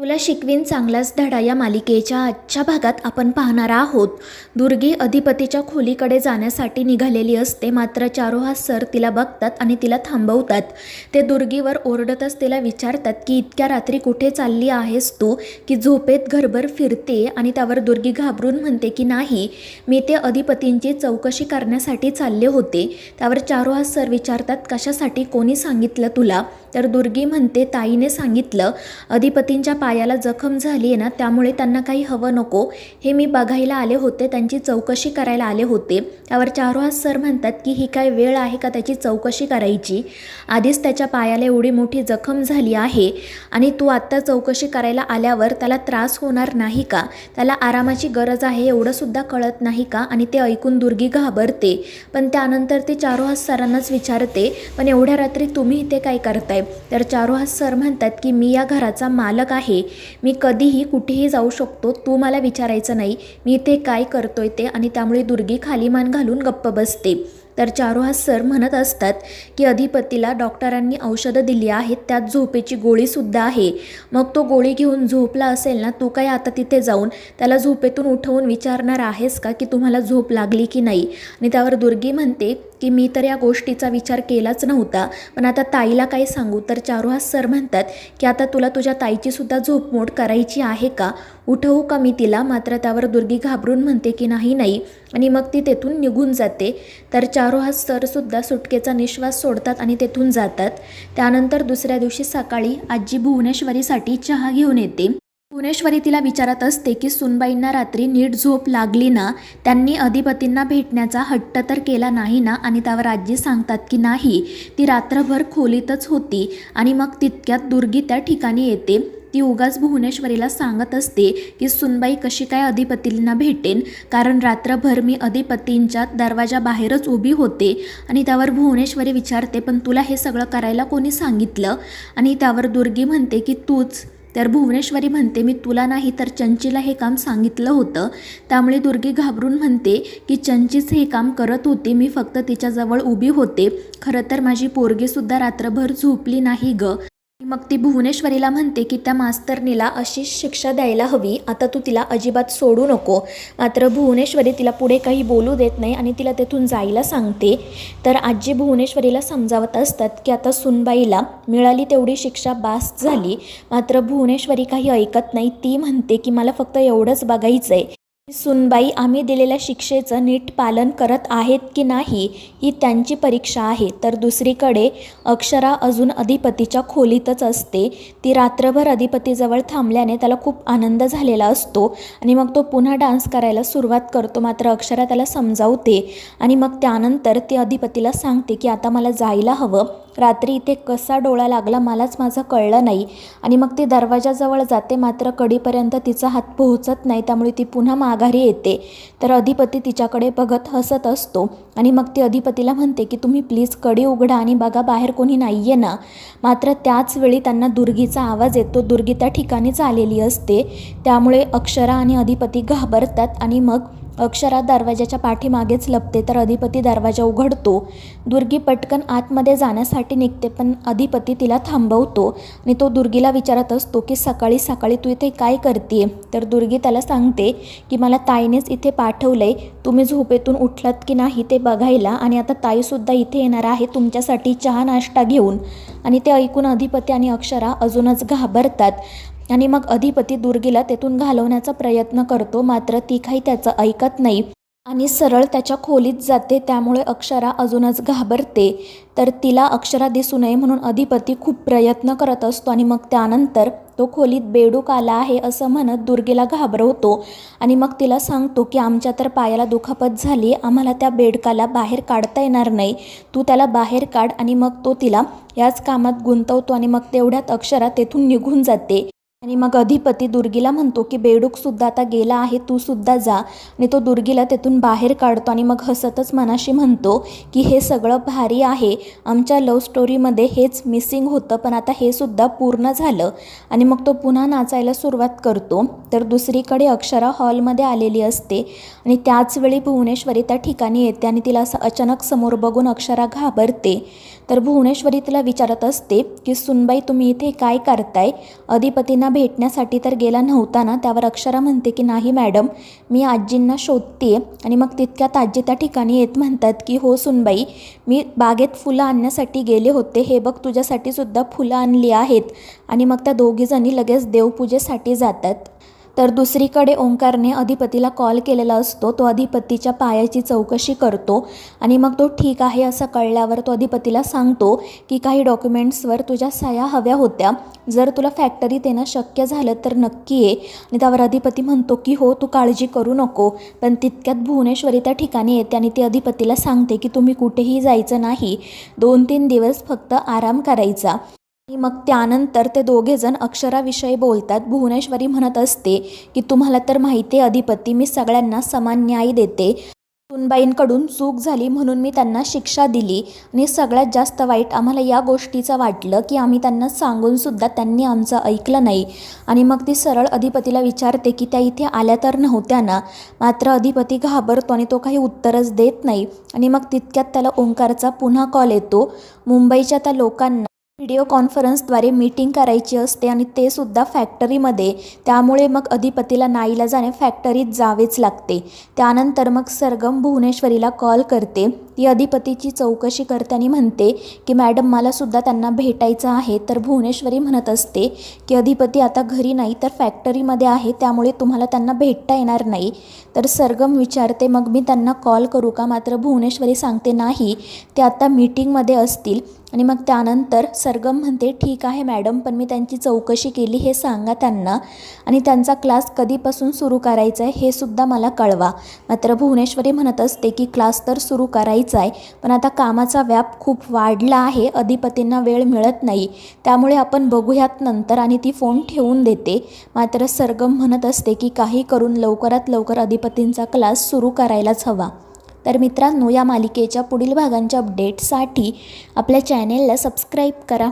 तुला शिकवीन चांगलाच धडा या मालिकेच्या आजच्या भागात आपण पाहणार आहोत. दुर्गी अधिपतीच्या खोलीकडे जाण्यासाठी निघालेली असते, मात्र चारोहा सर तिला बघतात आणि तिला थांबवतात. ते दुर्गीवर ओरडतच तिला विचारतात की इतक्या रात्री कुठे चालली आहेस तू, की झोपेत घरभर फिरते. आणि त्यावर दुर्गी घाबरून म्हणते की नाही, मी ते अधिपतींची चौकशी करण्यासाठी चालले होते. त्यावर चारोहा सर विचारतात कशासाठी, कोणी सांगितलं तुला. तर दुर्गी म्हणते ताईने सांगितलं, अधिपतींच्या पायाला जखम झाली आहे ना, त्यामुळे त्यांना काही हवं नको हे मी बघायला आले होते, त्यांची चौकशी करायला आले होते. त्यावर चारोहा सर म्हणतात की ही काय वेळ आहे का त्याची चौकशी करायची, आधीच त्याच्या पायाला एवढी मोठी जखम झाली आहे आणि तू आत्ता चौकशी करायला आल्यावर त्याला त्रास होणार नाही का, त्याला आरामाची गरज आहे एवढं सुद्धा कळत नाही का. आणि ते ऐकून दुर्गी घाबरते, पण त्यानंतर ती चारोहा सरांनाच विचारते पण एवढ्या रात्री तुम्ही इथे काय करताय. तर चारोहा सर म्हणतात की मी या घराचा मालक आहे, मी कधीही कुठेही जाऊ शकतो, तू मला विचारायचं नाही मी इथे काय करतोय ते. आणि त्यामुळे दुर्गी खाली मान घालून गप्प बसते. तर चारोहा सर म्हणत असतात की अधिपतीला डॉक्टरांनी औषधं दिली आहेत, त्यात झोपेची गोळीसुद्धा आहे, मग तो गोळी घेऊन झोपला असेल ना, तू काय आता तिथे जाऊन त्याला झोपेतून उठवून विचारणार आहेस का की तुम्हाला झोप लागली की नाही. आणि त्यावर दुर्गी म्हणते की मी तर या गोष्टीचा विचार केलाच नव्हता, पण आता ताईला काय सांगू. तर चारोहा सर म्हणतात की आता तुला तुझ्या ताईचीसुद्धा झोपमोड करायची आहे का, उठवू का मी तिला. मात्र त्यावर दुर्गी घाबरून म्हणते की नाही नाही, आणि मग ती तेथून निघून जाते. तर चारोहा सरसुद्धा सुटकेचा निश्वास सोडतात आणि तेथून जातात. त्यानंतर दुसऱ्या दिवशी सकाळी आजी भुवनेश्वरीसाठी चहा घेऊन येते. भुवनेश्वरी तिला विचारत असते की सुनबाईंना रात्री नीट झोप लागली ना, त्यांनी अधिपतींना भेटण्याचा हट्ट तर केला नाही ना. आणि त्यावर आजी सांगतात की नाही, ती रात्रभर खोलीतच होती. आणि मग तितक्यात दुर्गी त्या ठिकाणी येते. ती उगाच भुवनेश्वरीला सांगत असते की सुनबाई कशी काय अधिपतींना भेटेन, कारण रात्रभर मी अधिपतींच्या दरवाजाबाहेरच उभी होते. आणि त्यावर भुवनेश्वरी विचारते पण तुला हे सगळं करायला कोणी सांगितलं. आणि त्यावर दुर्गी म्हणते की तूच. तर भुवनेश्वरी म्हणते मी तुला नाही तर चंचीला हे काम सांगितलं होतं. त्यामुळे दुर्गी घाबरून म्हणते की चंचीच हे काम करत होती, मी फक्त तिच्याजवळ उभी होते, खरं तर माझी पोरगीसुद्धा रात्रभर झोपली नाही ग. मग ती भुवनेश्वरीला म्हणते की त्या मास्तरनीला अशी शिक्षा द्यायला हवी, आता तू तिला अजिबात सोडू नको. मात्र भुवनेश्वरी तिला पुढे काही बोलू देत नाही आणि तिला तेथून जायला सांगते. तर आजी भुवनेश्वरीला समजावत असतात की आता सुनबाईला मिळाली तेवढी शिक्षा बास झाली. मात्र भुवनेश्वरी काही ऐकत नाही. ती म्हणते की मला फक्त एवढंच बघायचं आहे, सुनबाई आम्ही दिलेल्या शिक्षेचं नीट पालन करत आहेत की नाही, ही त्यांची परीक्षा आहे. तर दुसरीकडे अक्षरा अजून अधिपतीच्या खोलीतच असते. ती रात्रभर अधिपतीजवळ थांबल्याने त्याला खूप आनंद झालेला असतो आणि मग तो पुन्हा डान्स करायला सुरुवात करतो. मात्र अक्षरा त्याला समजावते आणि मग त्यानंतर ती अधिपतीला सांगते की आता मला जायला हवं, रात्री इथे कसा डोळा लागला मलाच माझं कळलं नाही. आणि मग ती दरवाजाजवळ जाते, मात्र कडीपर्यंत तिचा हात पोहोचत नाही, त्यामुळे ती पुन्हा माघारी येते. तर अधिपती तिच्याकडे बघत हसत असतो आणि मग ती अधिपतीला म्हणते की तुम्ही प्लीज कडी उघडा आणि बघा बाहेर कोणी नाही आहे ना. मात्र त्याच वेळी त्यांना दुर्गीचा आवाज येतो. दुर्गी त्या ठिकाणीच आलेली असते, त्यामुळे अक्षरा आणि अधिपती घाबरतात आणि मग अक्षरा दरवाजाच्या पाठीमागेच लपते. तर अधिपती दरवाजा उघडतो. दुर्गी पटकन आतमध्ये जाण्यासाठी निघते, पण अधिपती तिला थांबवतो आणि तो दुर्गीला विचारत असतो की सकाळी सकाळी तू इथे काय करते. तर दुर्गी त्याला सांगते की मला ताईनेच इथे पाठवलंय, तुम्ही झोपेतून उठलात की नाही ते बघायला, आणि आता ताईसुद्धा इथे येणार आहे तुमच्यासाठी चहा नाश्ता घेऊन. आणि ते ऐकून अधिपती आणि अक्षरा अजूनच घाबरतात आणि मग अधिपती दुर्गीला तेथून घालवण्याचा प्रयत्न करतो. मात्र ती काही त्याचं ऐकत नाही आणि सरळ त्याच्या खोलीत जाते. त्यामुळे अक्षरा अजूनच घाबरते. तर तिला अक्षरा दिसू नये म्हणून अधिपती खूप प्रयत्न करत असतो आणि मग त्यानंतर तो खोलीत बेडूक आला आहे असं म्हणत दुर्गीला घाबरवतो आणि मग तिला सांगतो की आमच्या तर पायाला दुखापत झाली, आम्हाला त्या बेडकाला बाहेर काढता येणार नाही, तू त्याला बाहेर काढ. आणि मग तो तिला याच कामात गुंतवतो आणि मग तेवढ्यात अक्षरा तेथून निघून जाते. आणि मग अधिपती दुर्गीला म्हणतो की बेडूकसुद्धा आता गेला आहे, तू सुद्धा जा. आणि तो दुर्गीला तेथून बाहेर काढतो आणि मग हसतच मनाशी म्हणतो की हे सगळं भारी आहे, आमच्या लव्ह स्टोरीमध्ये हेच मिसिंग होतं, पण आता हे सुद्धा पूर्ण झालं. आणि मग तो पुन्हा नाचायला सुरुवात करतो. तर दुसरीकडे अक्षरा हॉलमध्ये आलेली असते आणि त्याचवेळी भुवनेश्वरी त्या ठिकाणी येते आणि तिला असं अचानक समोर बघून अक्षरा घाबरते. तर भुवनेश्वरी तिला विचारत असते की सुनबाई तुम्ही इथे काय करताय, अधिपतींना भेटण्यासाठी तर गेला नव्हता ना. त्यावर अक्षरा म्हणते की नाही मॅडम, मी आजींना शोधते आणि मग तितक्यात आजी त्या ठिकाणी येत म्हणतात की हो सुनबाई, मी बागेत फुलं आणण्यासाठी गेले होते, हे बघ तुझ्यासाठी सुद्धा फुलं आणली आहेत. आणि मग त्या दोघीजणी लगेच देवपूजेसाठी जातात. तर दुसरीकडे ओंकारने अधिपतीला कॉल केलेला असतो. तो अधिपतीच्या पायाची चौकशी करतो आणि मग तो ठीक आहे असं कळल्यावर तो अधिपतीला सांगतो की काही डॉक्युमेंट्सवर तुझ्या सह्या हव्या होत्या, जर तुला फॅक्टरीत येणं शक्य झालं तर नक्की ये. आणि त्यावर अधिपती म्हणतो की हो, तू काळजी करू नको. पण तितक्यात भुवनेश्वरी त्या ठिकाणी येते आणि ती अधिपतीला सांगते की तुम्ही कुठेही जायचं नाही, 2-3 दिवस फक्त आराम करायचा. आणि मग त्यानंतर ते दोघेजण अक्षराविषयी बोलतात. भुवनेश्वरी म्हणत असते की तुम्हाला तर माहिती आहे अधिपती, मी सगळ्यांना समान न्याय देते. सुनबाईंकडून चूक झाली म्हणून मी त्यांना शिक्षा दिली आणि सगळ्यात जास्त वाईट आम्हाला या गोष्टीचं वाटलं की आम्ही त्यांना सांगूनसुद्धा त्यांनी आमचं ऐकलं नाही. आणि मग ती सरळ अधिपतीला विचारते की त्या इथे आल्या तर नव्हत्या ना. मात्र अधिपती घाबरतो आणि तो काही उत्तरच देत नाही. आणि मग तितक्यात त्याला ओंकारचा पुन्हा कॉल येतो. मुंबईच्या त्या लोकांना व्हिडिओ कॉन्फरन्सद्वारे मीटिंग करायची असते आणि ते सुद्धा फॅक्टरीमध्ये. त्यामुळे मग अधिपतीला नाईलाजाने फॅक्टरीत जावेच लागते. त्यानंतर मग सरगम भुवनेश्वरीला कॉल करते. ती अधिपतीची चौकशी करते आणि म्हणते की मॅडम, मला सुद्धा त्यांना भेटायचं आहे. तर भुवनेश्वरी म्हणत असते की अधिपती आता घरी नाही तर फॅक्टरीमध्ये आहे, त्यामुळे तुम्हाला त्यांना भेटता येणार नाही. तर सरगम विचारते मग मी त्यांना कॉल करू का. मात्र भुवनेश्वरी सांगते नाही, ते आता मीटिंगमध्ये असतील. आणि मग त्यानंतर सरगम म्हणते ठीक आहे मॅडम, पण मी त्यांची चौकशी केली हे सांगा त्यांना, आणि त्यांचा क्लास कधीपासून सुरू करायचा आहे हे सुद्धा मला कळवा. मात्र भुवनेश्वरी म्हणत असते की क्लास तर सुरू करायचा आहे, पण आता कामाचा व्याप खूप वाढला आहे, अधिपतींना वेळ मिळत नाही, त्यामुळे आपण बघूयात नंतर. आणि ती फोन ठेवून देते. मात्र सरगम म्हणत असते की काही करून लवकरात लवकर अधिपतींचा क्लास सुरू करायलाच हवा. तर मित्रांनो, या मालिकेच्या पुढील भागांच्या अपडेटसाठी आपल्या चॅनेलला सबस्क्राईब करा.